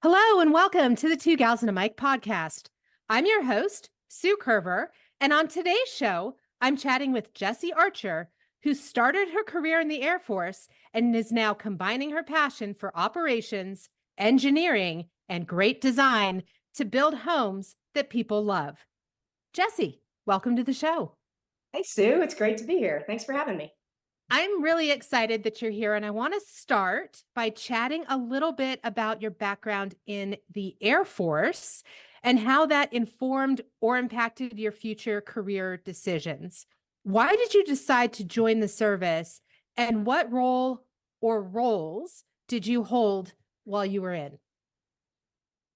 Hello and welcome to the Two Gals and a Mic podcast. I'm your host, Sue Curver, and on today's show, I'm chatting with Jessye Archer, who started her career in the Air Force and is now combining her passion for operations, engineering, and great design to build homes that people love. Jessye, welcome to the show. Hey, Sue, it's great to be here. Thanks for having me. I'm really excited that you're here, and I want to start by chatting a little bit about your background in the Air Force and how that informed or impacted your future career decisions. Why did you decide to join the service, and what role or roles did you hold while you were in?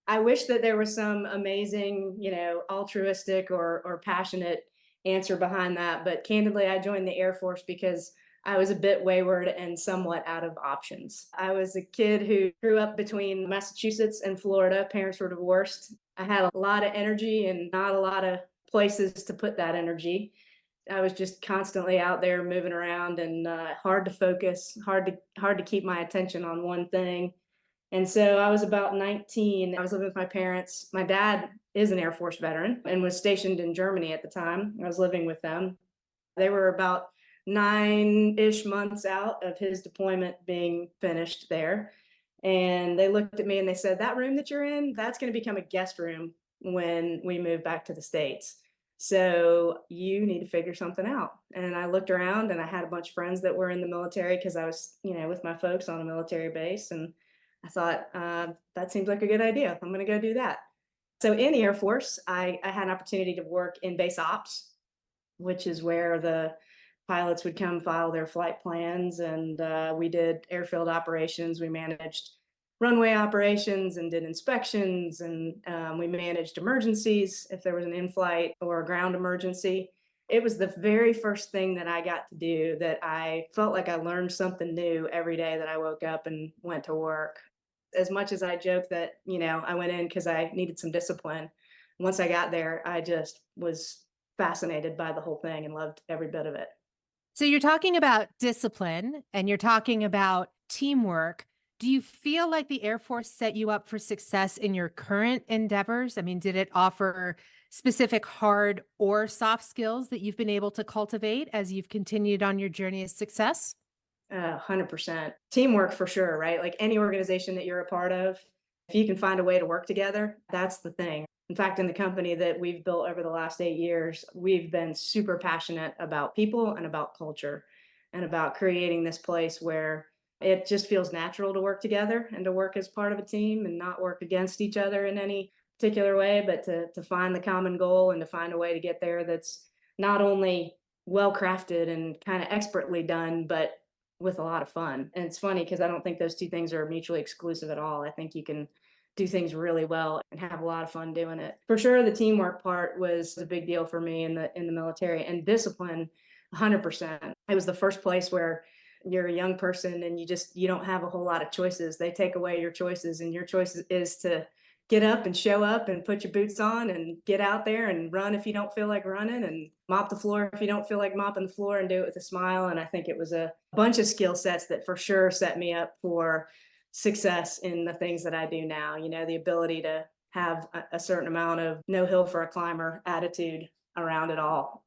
I wish that there was some amazing, altruistic or passionate answer behind that. But candidly, I joined the Air Force because I was a bit wayward and somewhat out of options. I was a kid who grew up between Massachusetts and Florida. Parents were divorced. I had a lot of energy and not a lot of places to put that energy. I was just constantly out there moving around and hard to focus, hard to keep my attention on one thing. And so I was about 19. I was living with my parents. My dad is an Air Force veteran and was stationed in Germany at the time. I was living with them. They were about 9-ish months out of his deployment being finished there. And they looked at me and they said, "That room that you're in, that's going to become a guest room when we move back to the States. So you need to figure something out." And I looked around and I had a bunch of friends that were in the military because I was, with my folks on a military base. And I thought, that seems like a good idea. I'm going to go do that. So in the Air Force, I had an opportunity to work in base ops, which is where the pilots would come file their flight plans. And we did airfield operations. We managed runway operations and did inspections. And we managed emergencies if there was an in-flight or a ground emergency. It was the very first thing that I got to do that I felt like I learned something new every day that I woke up and went to work. As much as I joke that, I went in because I needed some discipline, once I got there, I just was fascinated by the whole thing and loved every bit of it. So you're talking about discipline and you're talking about teamwork. Do you feel like the Air Force set you up for success in your current endeavors? I mean, did it offer specific hard or soft skills that you've been able to cultivate as you've continued on your journey of success? 100%. Teamwork for sure, right? Like any organization that you're a part of, if you can find a way to work together, that's the thing. In fact, in the company that we've built over the last 8 years, we've been super passionate about people and about culture and about creating this place where it just feels natural to work together and to work as part of a team and not work against each other in any particular way, but to find the common goal and to find a way to get there that's not only well crafted and kind of expertly done, but with a lot of fun. And it's funny because I don't think those two things are mutually exclusive at all. I think you can do things really well and have a lot of fun doing it. For sure, the teamwork part was a big deal for me in the military, and discipline 100%. It was the first place where you're a young person and you don't have a whole lot of choices. They take away your choices, and your choice is to get up and show up and put your boots on and get out there and run if you don't feel like running, and mop the floor if you don't feel like mopping the floor, and do it with a smile. And I think it was a bunch of skill sets that for sure set me up for success in the things that I do now. The ability to have a certain amount of no hill for a climber attitude around it all.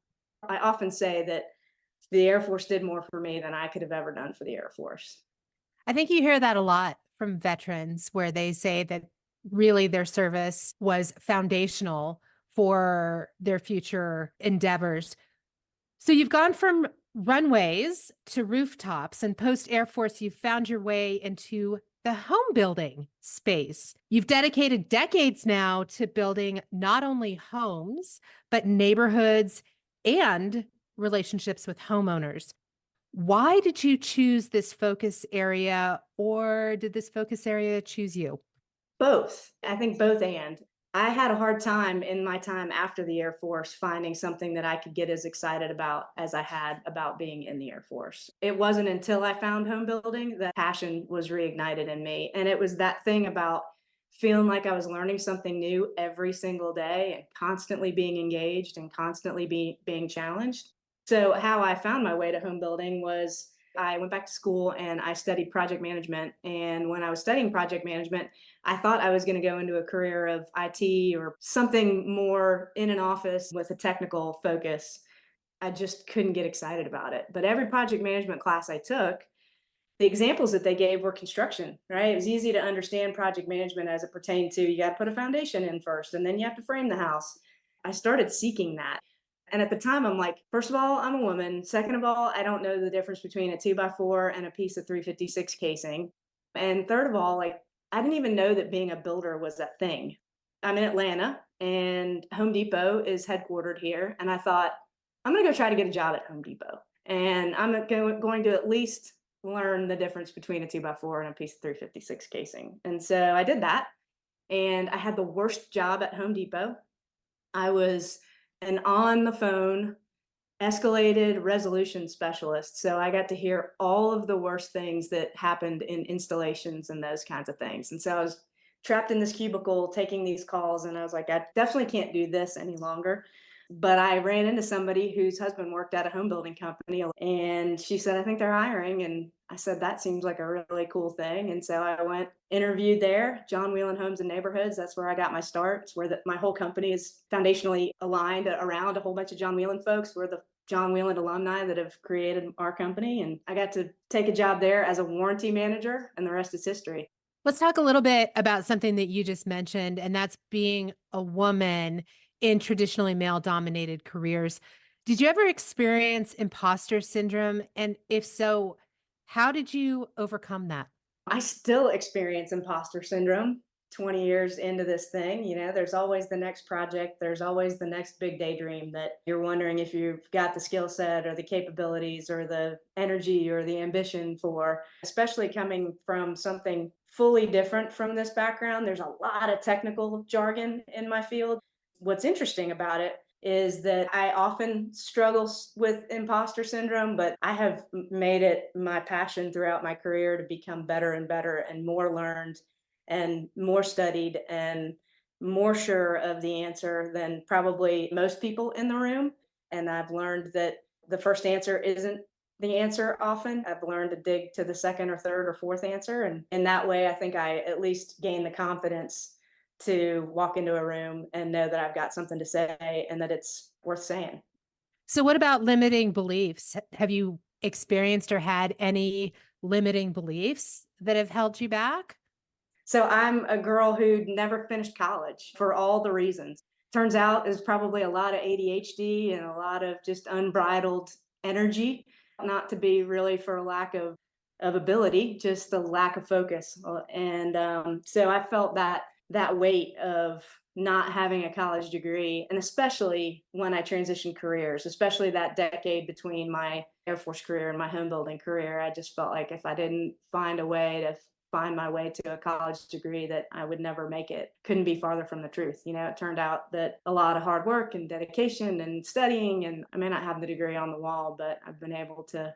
I often say that the Air Force did more for me than I could have ever done for the Air Force. I think you hear that a lot from veterans where they say that really their service was foundational for their future endeavors. So you've gone from runways to rooftops, and post Air Force, you've found your way into the home building space. You've dedicated decades now to building not only homes, but neighborhoods and relationships with homeowners. Why did you choose this focus area, or did this focus area choose you? Both. I think both. And I had a hard time in my time after the Air Force finding something that I could get as excited about as I had about being in the Air Force. It wasn't until I found home building that passion was reignited in me. And it was that thing about feeling like I was learning something new every single day and constantly being engaged and constantly being challenged. So how I found my way to home building was I went back to school and I studied project management. And when I was studying project management, I thought I was going to go into a career of IT or something more in an office with a technical focus. I just couldn't get excited about it. But every project management class I took, the examples that they gave were construction, right? It was easy to understand project management as it pertained to you got to put a foundation in first and then you have to frame the house. I started seeking that. And at the time, I'm like, first of all, I'm a woman. Second of all, I don't know the difference between a 2x4 and a piece of 356 casing. And third of all, like, I didn't even know that being a builder was a thing. I'm in Atlanta and Home Depot is headquartered here. And I thought, I'm going to go try to get a job at Home Depot. And I'm going to at least learn the difference between a 2x4 and a piece of 356 casing. And so I did that. And I had the worst job at Home Depot. I was an on the phone escalated resolution specialist. So I got to hear all of the worst things that happened in installations and those kinds of things. And so I was trapped in this cubicle taking these calls, and I was like, I definitely can't do this any longer. But I ran into somebody whose husband worked at a home building company, and she said, I think they're hiring. And I said, that seems like a really cool thing. And so I went, interviewed there, John Wheelan Homes and Neighborhoods. That's where I got my start. It's where my whole company is foundationally aligned around a whole bunch of John Wheelan folks. We're the John Wheelan alumni that have created our company. And I got to take a job there as a warranty manager, and the rest is history. Let's talk a little bit about something that you just mentioned, and that's being a woman in traditionally male dominated careers. Did you ever experience imposter syndrome? And if so, how did you overcome that? I still experience imposter syndrome 20 years into this thing. There's always the next project, there's always the next big daydream that you're wondering if you've got the skill set or the capabilities or the energy or the ambition for, especially coming from something fully different from this background. There's a lot of technical jargon in my field. What's interesting about it is that I often struggle with imposter syndrome, but I have made it my passion throughout my career to become better and better and more learned and more studied and more sure of the answer than probably most people in the room. And I've learned that the first answer isn't the answer often. I've learned to dig to the second or third or fourth answer. And in that way, I think I at least gain the confidence to walk into a room and know that I've got something to say and that it's worth saying. So, what about limiting beliefs? Have you experienced or had any limiting beliefs that have held you back? So I'm a girl who never finished college for all the reasons. Turns out is probably a lot of ADHD and a lot of just unbridled energy, not to be really for a lack of ability, just the lack of focus. And so I felt that weight of not having a college degree, and especially when I transitioned careers, especially that decade between my Air Force career and my home building career, I just felt like if I didn't find a way to find my way to a college degree that I would never make it. Couldn't be farther from the truth. It turned out that a lot of hard work and dedication and studying, and I may not have the degree on the wall, but I've been able to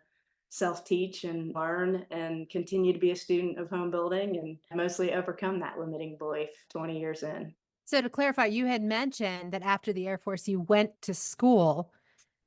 self-teach and learn and continue to be a student of home building and mostly overcome that limiting belief 20 years in. So, to clarify, you had mentioned that after the Air Force, you went to school.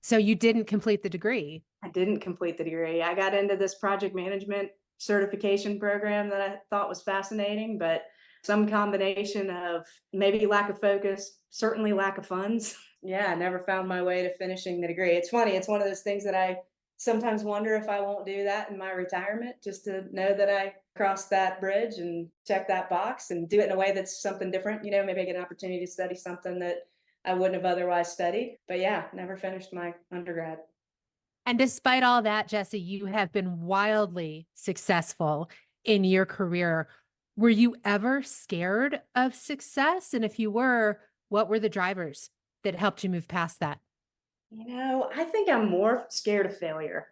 So, you didn't complete the degree. I didn't complete the degree. I got into this project management certification program that I thought was fascinating, but some combination of maybe lack of focus, certainly lack of funds. Yeah, I never found my way to finishing the degree. It's funny, it's one of those things that I sometimes wonder if I won't do that in my retirement, just to know that I crossed that bridge and check that box and do it in a way that's something different. Maybe I get an opportunity to study something that I wouldn't have otherwise studied. But yeah, never finished my undergrad. And despite all that, Jessye, you have been wildly successful in your career. Were you ever scared of success? And if you were, what were the drivers that helped you move past that? I think I'm more scared of failure.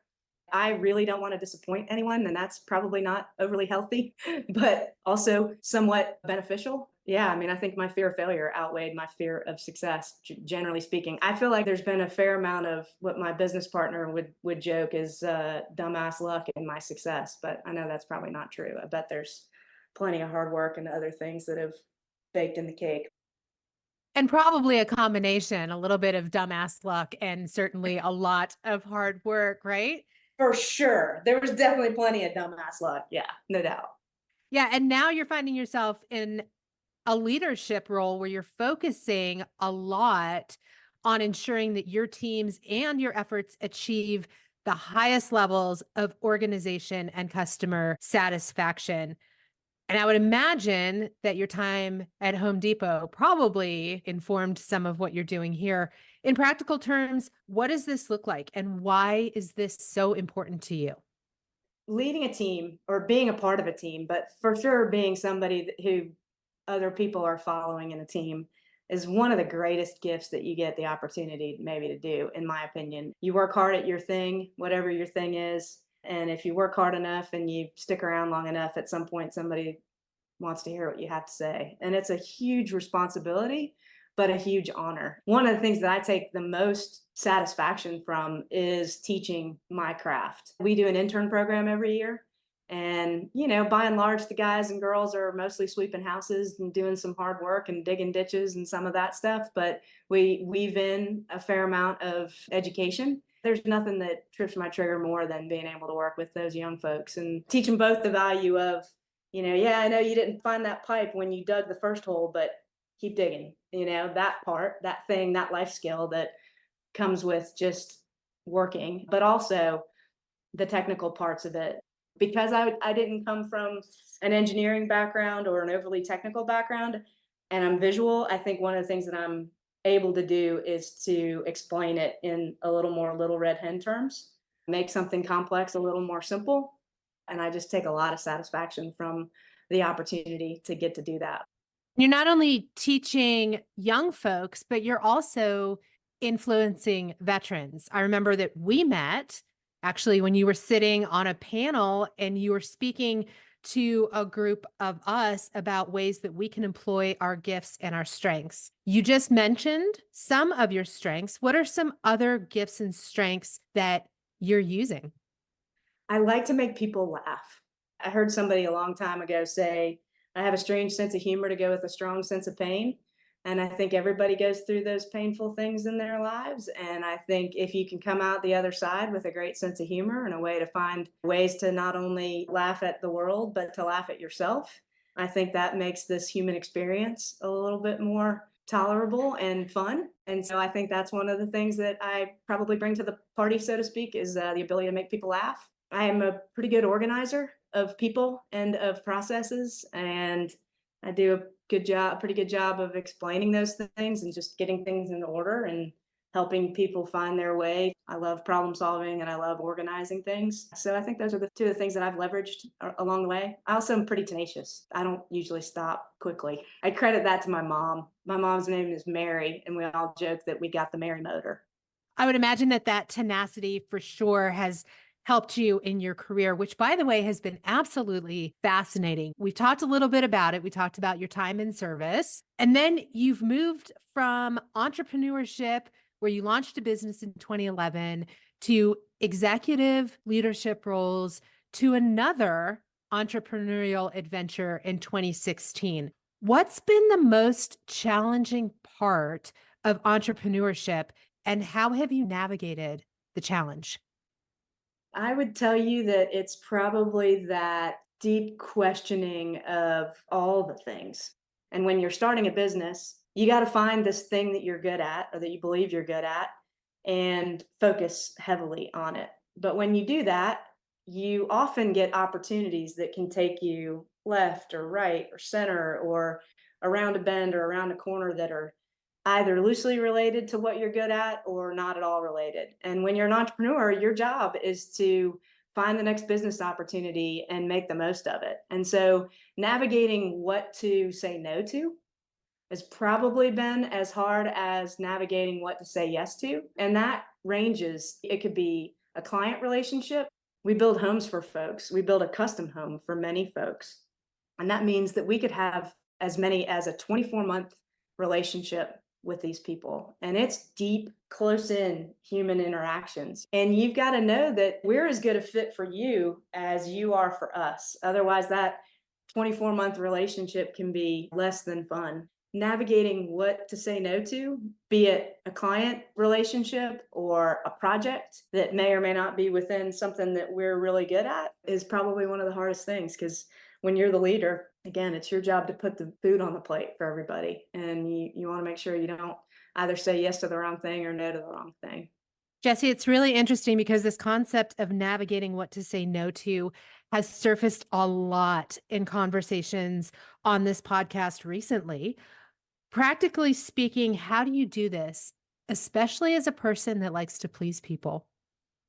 I really don't want to disappoint anyone, and that's probably not overly healthy, but also somewhat beneficial. Yeah, I mean, I think my fear of failure outweighed my fear of success, generally speaking. I feel like there's been a fair amount of what my business partner would joke is dumbass luck in my success, but I know that's probably not true. I bet there's plenty of hard work and other things that have baked in the cake. And probably a combination, a little bit of dumbass luck and certainly a lot of hard work, right? For sure. There was definitely plenty of dumbass luck. Yeah, no doubt. Yeah, and now you're finding yourself in a leadership role where you're focusing a lot on ensuring that your teams and your efforts achieve the highest levels of organization and customer satisfaction. And I would imagine that your time at Home Depot probably informed some of what you're doing here. In practical terms, what does this look like and why is this so important to you? Leading a team or being a part of a team, but for sure being somebody who other people are following in a team is one of the greatest gifts that you get the opportunity maybe to do, in my opinion. You work hard at your thing, whatever your thing is. And if you work hard enough and you stick around long enough, at some point somebody wants to hear what you have to say. And it's a huge responsibility, but a huge honor. One of the things that I take the most satisfaction from is teaching my craft. We do an intern program every year. And, by and large, the guys and girls are mostly sweeping houses and doing some hard work and digging ditches and some of that stuff. But we weave in a fair amount of education. There's nothing that trips my trigger more than being able to work with those young folks and teach them both the value of, yeah, I know you didn't find that pipe when you dug the first hole, but keep digging. That part, that thing, that life skill that comes with just working, but also the technical parts of it. Because I didn't come from an engineering background or an overly technical background, and I'm visual, I think one of the things that I'm able to do is to explain it in a little more little red hen terms, make something complex a little more simple. And I just take a lot of satisfaction from the opportunity to get to do that. You're not only teaching young folks, but you're also influencing veterans. I remember that we met actually when you were sitting on a panel and you were speaking to a group of us about ways that we can employ our gifts and our strengths. You just mentioned some of your strengths. What are some other gifts and strengths that you're using? I like to make people laugh. I heard somebody a long time ago say, I have a strange sense of humor to go with a strong sense of pain. And I think everybody goes through those painful things in their lives. And I think if you can come out the other side with a great sense of humor and a way to find ways to not only laugh at the world, but to laugh at yourself, I think that makes this human experience a little bit more tolerable and fun. And so I think that's one of the things that I probably bring to the party, so to speak, is the ability to make people laugh. I am a pretty good organizer of people and of processes, and I do a pretty good job of explaining those things and just getting things in order and helping people find their way. I love problem solving and I love organizing things. So I think those are the two of the things that I've leveraged along the way. I also am pretty tenacious. I don't usually stop quickly. I credit that to my mom. My mom's name is Mary, and we all joke that we got the Mary motor. I would imagine that that tenacity for sure has helped you in your career, which by the way has been absolutely fascinating. We talked a little bit about it. We talked about your time in service. And then you've moved from entrepreneurship, where you launched a business in 2011, to executive leadership roles, to another entrepreneurial adventure in 2016. What's been the most challenging part of entrepreneurship and how have you navigated the challenge? I would tell you that it's probably that deep questioning of all the things. And when you're starting a business, you got to find this thing that you're good at or that you believe you're good at and focus heavily on it. But when you do that, you often get opportunities that can take you left or right or center or around a bend or around a corner that are either loosely related to what you're good at or not at all related. And when you're an entrepreneur, your job is to find the next business opportunity and make the most of it. And so navigating what to say no to has probably been as hard as navigating what to say yes to. And that ranges. It could be a client relationship. We build homes for folks. We build a custom home for many folks. And that means that we could have as many as a 24-month relationship with these people. And it's deep, close in human interactions. And you've got to know that we're as good a fit for you as you are for us. Otherwise, that 24-month relationship can be less than fun. navigating what to say no to, be it a client relationship or a project that may or may not be within something that we're really good at, is probably one of the hardest things. Because when you're the leader, again, it's your job to put the food on the plate for everybody. And you want to make sure you don't either say yes to the wrong thing or no to the wrong thing. Jessye, it's really interesting because this concept of navigating what to say no to has surfaced a lot in conversations on this podcast recently. Practically speaking, how do you do this, especially as a person that likes to please people?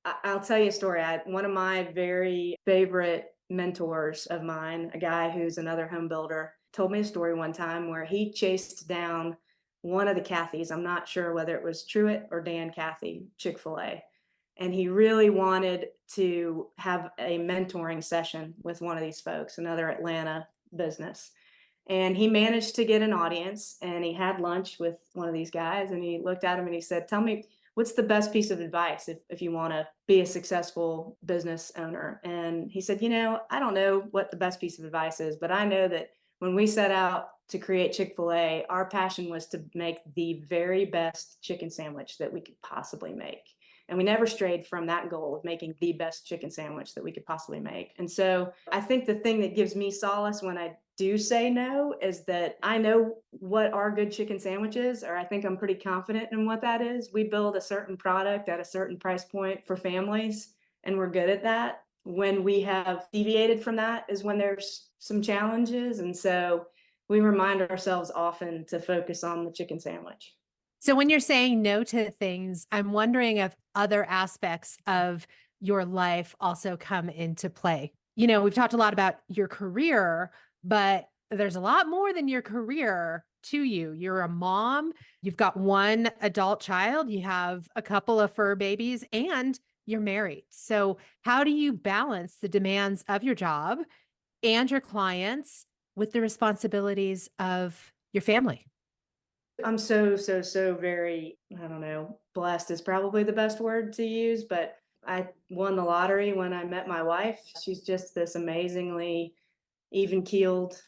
I'll tell you a story. One of my very favorite mentors of mine, a guy who's another home builder, told me a story one time where he chased down one of the Cathys. I'm not sure whether it was Truett or Dan Cathy, Chick-fil-A. And he really wanted to have a mentoring session with one of these folks, another Atlanta business. And he managed to get an audience, and he had lunch with one of these guys, and he looked at him and he said, "Tell me, what's the best piece of advice if you want to be a successful business owner?" And he said, "I don't know what the best piece of advice is, but I know that when we set out to create Chick-fil-A, our passion was to make the very best chicken sandwich that we could possibly make. And we never strayed from that goal of making the best chicken sandwich that we could possibly make." And so I think the thing that gives me solace when I do say no is that I know what our good chicken sandwich is, or I think I'm pretty confident in what that is. We build a certain product at a certain price point for families, and we're good at that. When we have deviated from that is when there's some challenges. And so we remind ourselves often to focus on the chicken sandwich. So, when you're saying no to things, I'm wondering if other aspects of your life also come into play. We've talked a lot about your career, but there's a lot more than your career to you. You're a mom, you've got one adult child, you have a couple of fur babies, and you're married. So, how do you balance the demands of your job and your clients with the responsibilities of your family? I'm so very, I don't know, blessed is probably the best word to use, but I won the lottery when I met my wife. She's just this amazingly even keeled,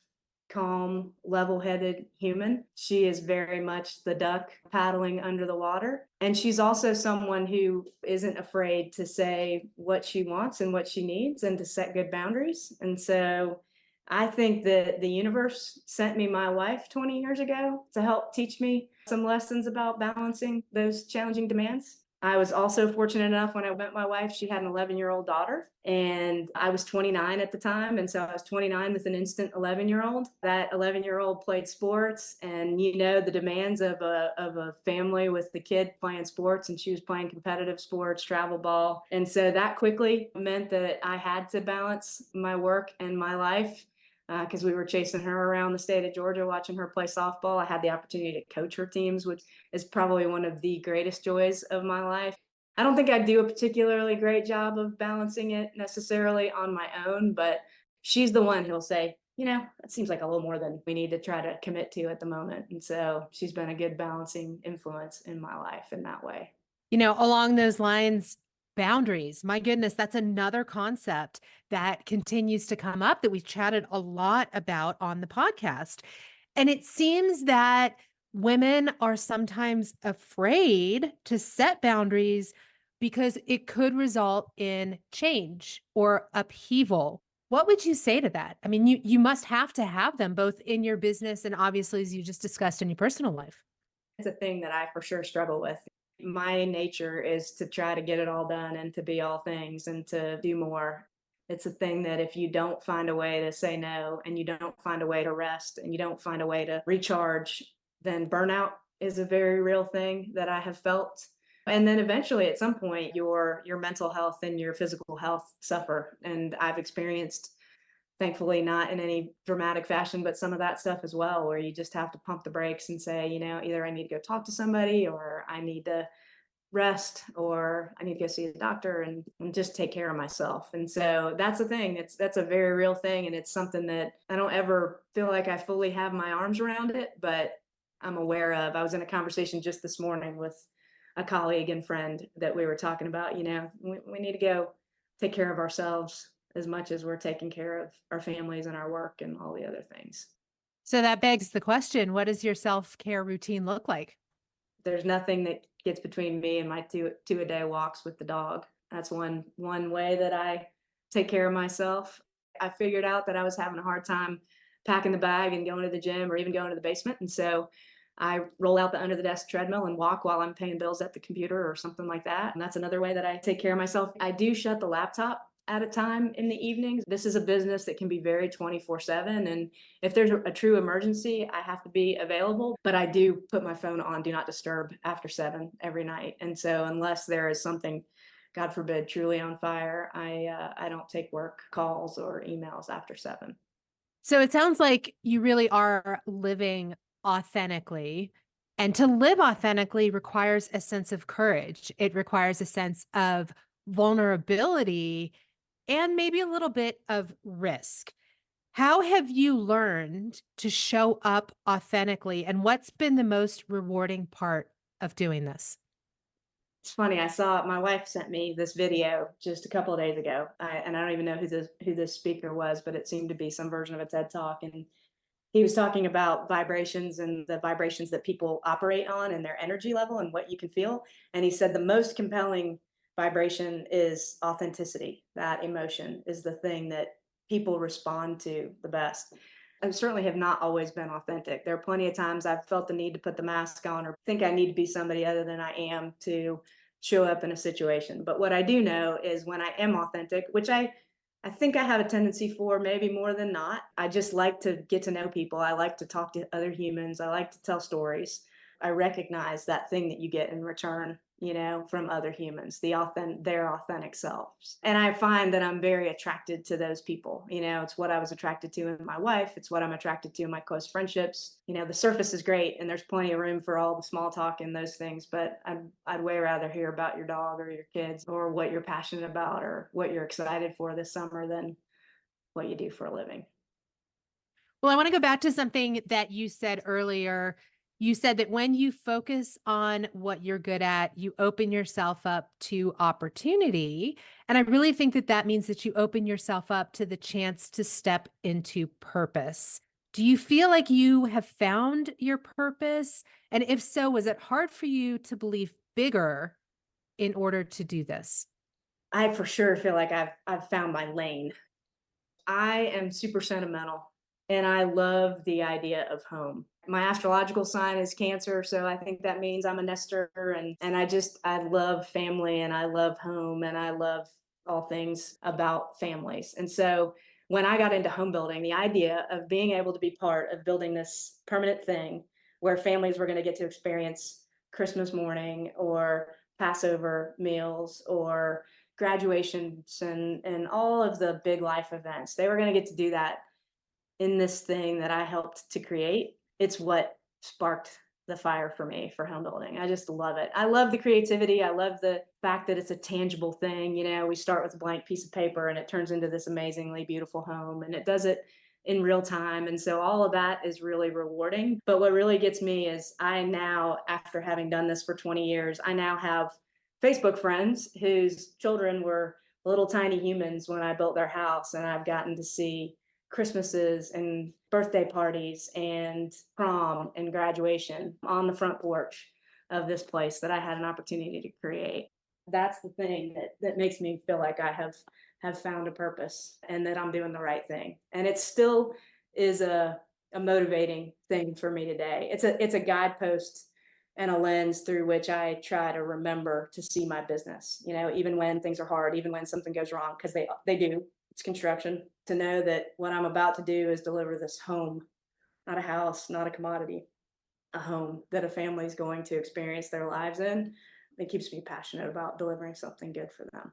calm, level headed human. She is very much the duck paddling under the water. And she's also someone who isn't afraid to say what she wants and what she needs and to set good boundaries. And so I think that the universe sent me my wife 20 years ago to help teach me some lessons about balancing those challenging demands. I was also fortunate enough when I met my wife, she had an 11-year-old daughter, and I was 29 at the time. And so I was 29 with an instant 11-year-old. That 11-year-old played sports, and the demands of a family with the kid playing sports, and she was playing competitive sports, travel ball. And so that quickly meant that I had to balance my work and my life because we were chasing her around the state of Georgia, watching her play softball. I had the opportunity to coach her teams, which is probably one of the greatest joys of my life. I don't think I do a particularly great job of balancing it necessarily on my own, but she's the one who'll say, that seems like a little more than we need to try to commit to at the moment. And so she's been a good balancing influence in my life in that way. Along those lines, boundaries. My goodness, that's another concept that continues to come up that we've chatted a lot about on the podcast. And it seems that women are sometimes afraid to set boundaries because it could result in change or upheaval. What would you say to that? I mean, you must have to have them both in your business and obviously, as you just discussed, in your personal life. It's a thing that I for sure struggle with. My nature is to try to get it all done and to be all things and to do more. It's a thing that if you don't find a way to say no and you don't find a way to rest and you don't find a way to recharge, then burnout is a very real thing that I have felt. And then eventually at some point your mental health and your physical health suffer. And I've experienced, thankfully not in any dramatic fashion, but some of that stuff as well, where you just have to pump the brakes and say, either I need to go talk to somebody or I need to rest or I need to go see a doctor and just take care of myself. And so that's the thing. That's a very real thing. And it's something that I don't ever feel like I fully have my arms around it, but I'm aware of. I was in a conversation just this morning with a colleague and friend that we were talking about, we need to go take care of ourselves as much as we're taking care of our families and our work and all the other things. So that begs the question, what does your self-care routine look like? There's nothing that gets between me and my two a day walks with the dog. That's one way that I take care of myself. I figured out that I was having a hard time packing the bag and going to the gym or even going to the basement. And so I roll out the under the desk treadmill and walk while I'm paying bills at the computer or something like that. And that's another way that I take care of myself. I do shut the laptop at a time in the evenings. This is a business that can be very 24/7. And if there's a true emergency, I have to be available, but I do put my phone on do not disturb after 7 every night. And so unless there is something, God forbid, truly on fire, I don't take work calls or emails after 7. So it sounds like you really are living authentically. And to live authentically requires a sense of courage. It requires a sense of vulnerability and maybe a little bit of risk. How have you learned to show up authentically? And what's been the most rewarding part of doing this? It's funny, I saw my wife sent me this video just a couple of days ago, and I don't even know who this speaker was, but it seemed to be some version of a TED Talk, and he was talking about vibrations and the vibrations that people operate on and their energy level and what you can feel. And he said the most compelling vibration is authenticity. That emotion is the thing that people respond to the best. I certainly have not always been authentic. There are plenty of times I've felt the need to put the mask on or think I need to be somebody other than I am to show up in a situation. But what I do know is when I am authentic, which I think I have a tendency for maybe more than not. I just like to get to know people. I like to talk to other humans. I like to tell stories. I recognize that thing that you get in return, from other humans, their authentic selves. And I find that I'm very attracted to those people. It's what I was attracted to in my wife. It's what I'm attracted to in my close friendships. The surface is great and there's plenty of room for all the small talk and those things, but I'd way rather hear about your dog or your kids or what you're passionate about or what you're excited for this summer than what you do for a living. Well, I want to go back to something that you said earlier. You said that when you focus on what you're good at, you open yourself up to opportunity. And I really think that that means that you open yourself up to the chance to step into purpose. Do you feel like you have found your purpose? And if so, was it hard for you to believe bigger in order to do this? I for sure feel like I've found my lane. I am super sentimental and I love the idea of home. My astrological sign is Cancer, so I think that means I'm a nester and I love family and I love home and I love all things about families. And so when I got into home building, the idea of being able to be part of building this permanent thing where families were going to get to experience Christmas morning or Passover meals or graduations and all of the big life events. They were going to get to do that in this thing that I helped to create. It's what sparked the fire for me for home building. I just love it. I love the creativity. I love the fact that it's a tangible thing. We start with a blank piece of paper and it turns into this amazingly beautiful home and it does it in real time. And so all of that is really rewarding. But what really gets me is I now, after having done this for 20 years, I now have Facebook friends whose children were little tiny humans when I built their house. And I've gotten to see Christmases and birthday parties and prom and graduation on the front porch of this place that I had an opportunity to create. That's the thing that makes me feel like I have found a purpose and that I'm doing the right thing. And it still is a motivating thing for me today. It's a guidepost and a lens through which I try to remember to see my business, even when things are hard, even when something goes wrong, because they do. It's construction. To know that what I'm about to do is deliver this home, not a house, not a commodity, a home that a family is going to experience their lives in. It keeps me passionate about delivering something good for them.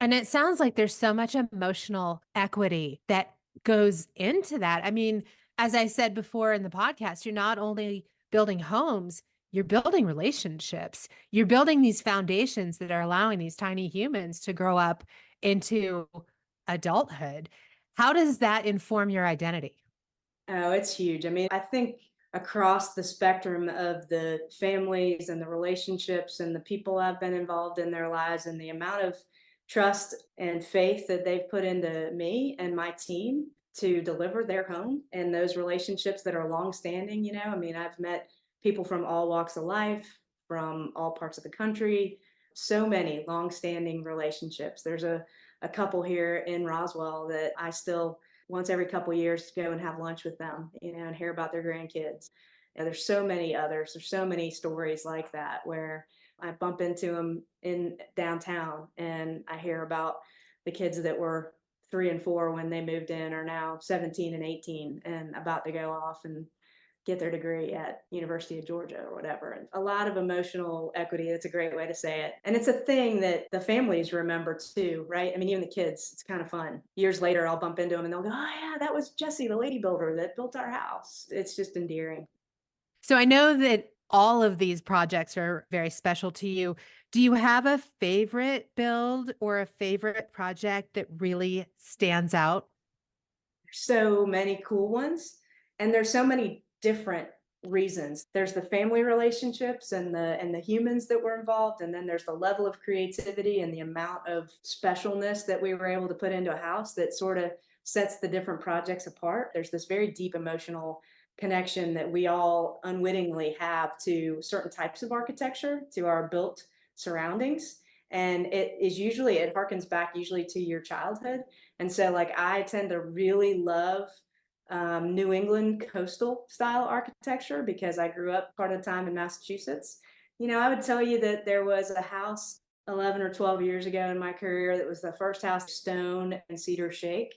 And it sounds like there's so much emotional equity that goes into that. I mean, as I said before in the podcast, you're not only building homes, you're building relationships. You're building these foundations that are allowing these tiny humans to grow up into adulthood. How does that inform your identity? Oh, it's huge. I mean, I think across the spectrum of the families and the relationships and the people I've been involved in their lives and the amount of trust and faith that they've put into me and my team, to deliver their home and those relationships that are long-standing. I mean, I've met people from all walks of life, from all parts of the country, so many long-standing relationships. There's a couple here in Roswell that I still once every couple years go and have lunch with them, and hear about their grandkids. And there's so many others. There's so many stories like that where I bump into them in downtown and I hear about the kids that were 3 and 4 when they moved in are now 17 and 18 and about to go off and get their degree at University of Georgia or whatever. And a lot of emotional equity. That's a great way to say it. And it's a thing that the families remember too, right? I mean, even the kids, it's kind of fun. Years later, I'll bump into them and they'll go, oh yeah, that was Jessye, the lady builder that built our house. It's just endearing. So I know that all of these projects are very special to you. Do you have a favorite build or a favorite project that really stands out? So many cool ones, and there's so many different reasons. There's the family relationships and the humans that were involved, and then there's the level of creativity and the amount of specialness that we were able to put into a house that sort of sets the different projects apart. There's this very deep emotional connection that we all unwittingly have to certain types of architecture, to our built surroundings. And it harkens back usually to your childhood. And so, like, I tend to really love New England coastal style architecture because I grew up part of the time in Massachusetts. I would tell you that there was a house 11 or 12 years ago in my career that was the first house stone and cedar shake.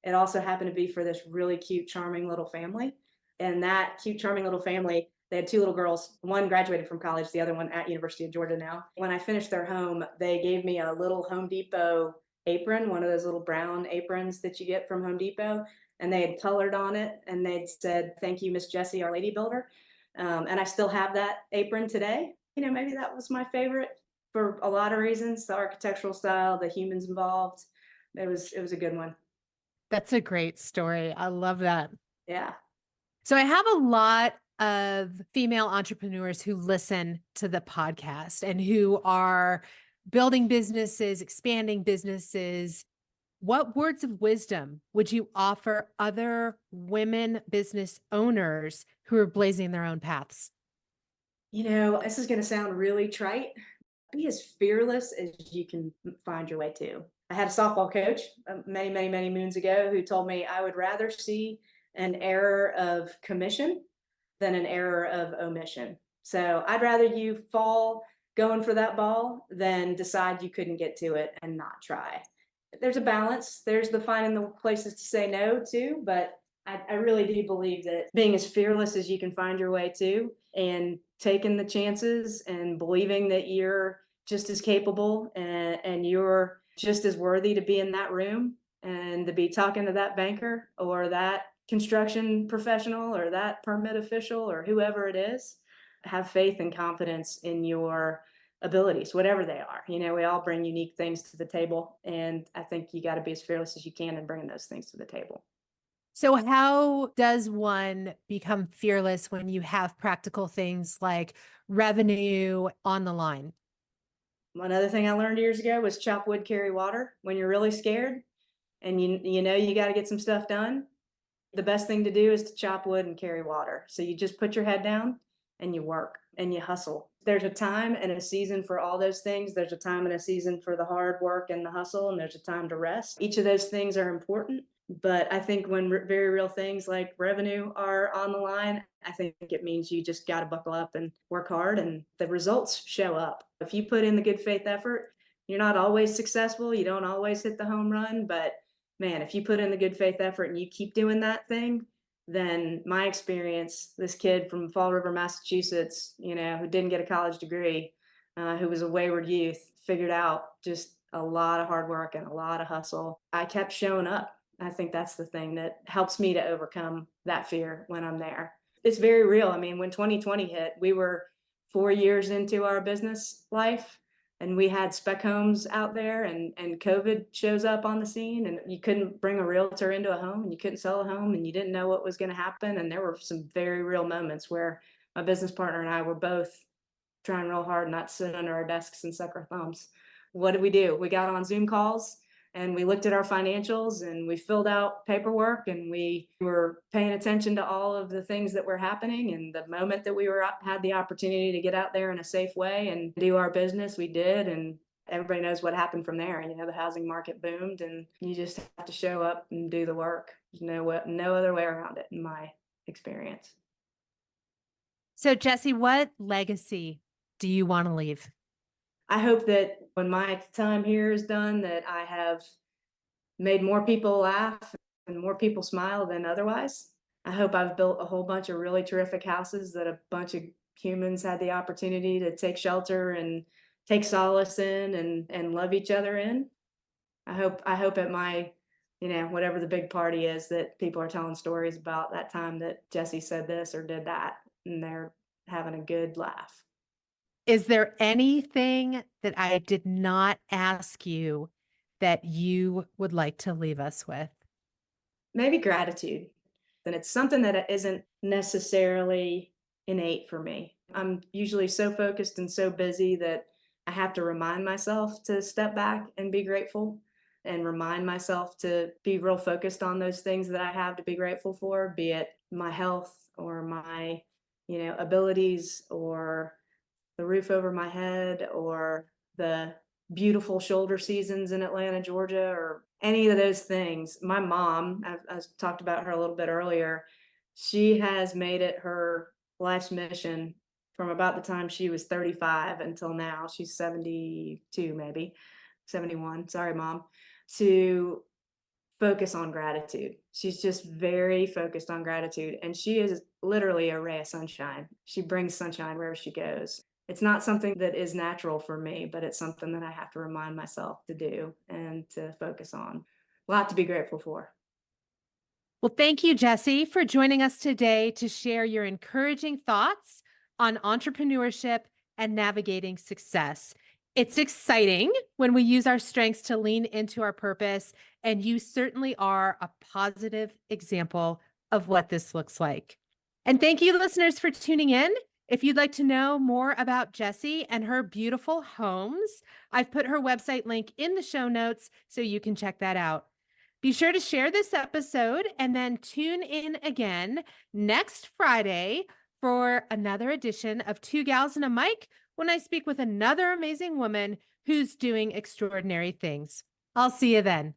It also happened to be for this really cute, charming little family. And that cute, charming little family, they had 2 little girls. One graduated from college, the other one at University of Georgia now. When I finished their home, they gave me a little Home Depot apron, one of those little brown aprons that you get from Home Depot, and they had colored on it, and they'd said, "Thank you, Miss Jessye, our lady builder." And I still have that apron today. Maybe that was my favorite for a lot of reasons: the architectural style, the humans involved. It was a good one. That's a great story. I love that. Yeah. So I have a lot of female entrepreneurs who listen to the podcast and who are building businesses, expanding businesses. What words of wisdom would you offer other women business owners who are blazing their own paths? This is going to sound really trite. Be as fearless as you can find your way to. I had a softball coach many, many, many moons ago who told me I would rather see an error of commission than an error of omission. So I'd rather you fall going for that ball than decide you couldn't get to it and not try. There's a balance. There's the finding the places to say no too, but I really do believe that being as fearless as you can find your way to and taking the chances and believing that you're just as capable and you're just as worthy to be in that room and to be talking to that banker or that construction professional or that permit official or whoever it is. Have faith and confidence in your abilities, whatever they are. We all bring unique things to the table, and I think you got to be as fearless as you can in bringing those things to the table. So, how does one become fearless when you have practical things like revenue on the line? One other thing I learned years ago was chop wood, carry water. When you're really scared and you got to get some stuff done, the best thing to do is to chop wood and carry water. So you just put your head down and you work and you hustle. There's a time and a season for all those things. There's a time and a season for the hard work and the hustle, and there's a time to rest. Each of those things are important. But I think when very real things like revenue are on the line, I think it means you just got to buckle up and work hard, and the results show up. If you put in the good faith effort, you're not always successful. You don't always hit the home run, but man, if you put in the good faith effort and you keep doing that thing, then my experience, this kid from Fall River, Massachusetts, who didn't get a college degree, who was a wayward youth, figured out just a lot of hard work and a lot of hustle. I kept showing up. I think that's the thing that helps me to overcome that fear when I'm there. It's very real. I mean, when 2020 hit, we were 4 years into our business life and we had spec homes out there and COVID shows up on the scene and you couldn't bring a realtor into a home and you couldn't sell a home and you didn't know what was going to happen. And there were some very real moments where my business partner and I were both trying real hard not to sit under our desks and suck our thumbs. What did? We got on Zoom calls And we looked at our financials and we filled out paperwork and we were paying attention to all of the things that were happening. And the moment that we had the opportunity to get out there in a safe way and do our business, we did. And everybody knows what happened from there. You know, the housing market boomed and you just have to show up and do the work. There's no other way around it in my experience. So, Jessye, what legacy do you want to leave? I hope that when my time here is done, that I have made more people laugh and more people smile than otherwise. I hope I've built a whole bunch of really terrific houses that a bunch of humans had the opportunity to take shelter and take solace in and love each other in. I hope at my, whatever the big party is, that people are telling stories about that time that Jessye said this or did that, and they're having a good laugh. Is there anything that I did not ask you that you would like to leave us with? Maybe gratitude. And it's something that isn't necessarily innate for me. I'm usually so focused and so busy that I have to remind myself to step back and be grateful and remind myself to be real focused on those things that I have to be grateful for, be it my health or my, abilities or the roof over my head or the beautiful shoulder seasons in Atlanta, Georgia, or any of those things. My mom, I talked about her a little bit earlier, she has made it her life's mission from about the time she was 35 until now. She's 72, maybe 71. Sorry, mom. To focus on gratitude. She's just very focused on gratitude. And she is literally a ray of sunshine. She brings sunshine wherever she goes. It's not something that is natural for me, but it's something that I have to remind myself to do and to focus on. A lot to be grateful for. Well, thank you, Jessye, for joining us today to share your encouraging thoughts on entrepreneurship and navigating success. It's exciting when we use our strengths to lean into our purpose, and you certainly are a positive example of what this looks like. And thank you, listeners, for tuning in. If you'd like to know more about Jessye and her beautiful homes, I've put her website link in the show notes so you can check that out. Be sure to share this episode and then tune in again next Friday for another edition of Two Gals and a Mic when I speak with another amazing woman who's doing extraordinary things. I'll see you then.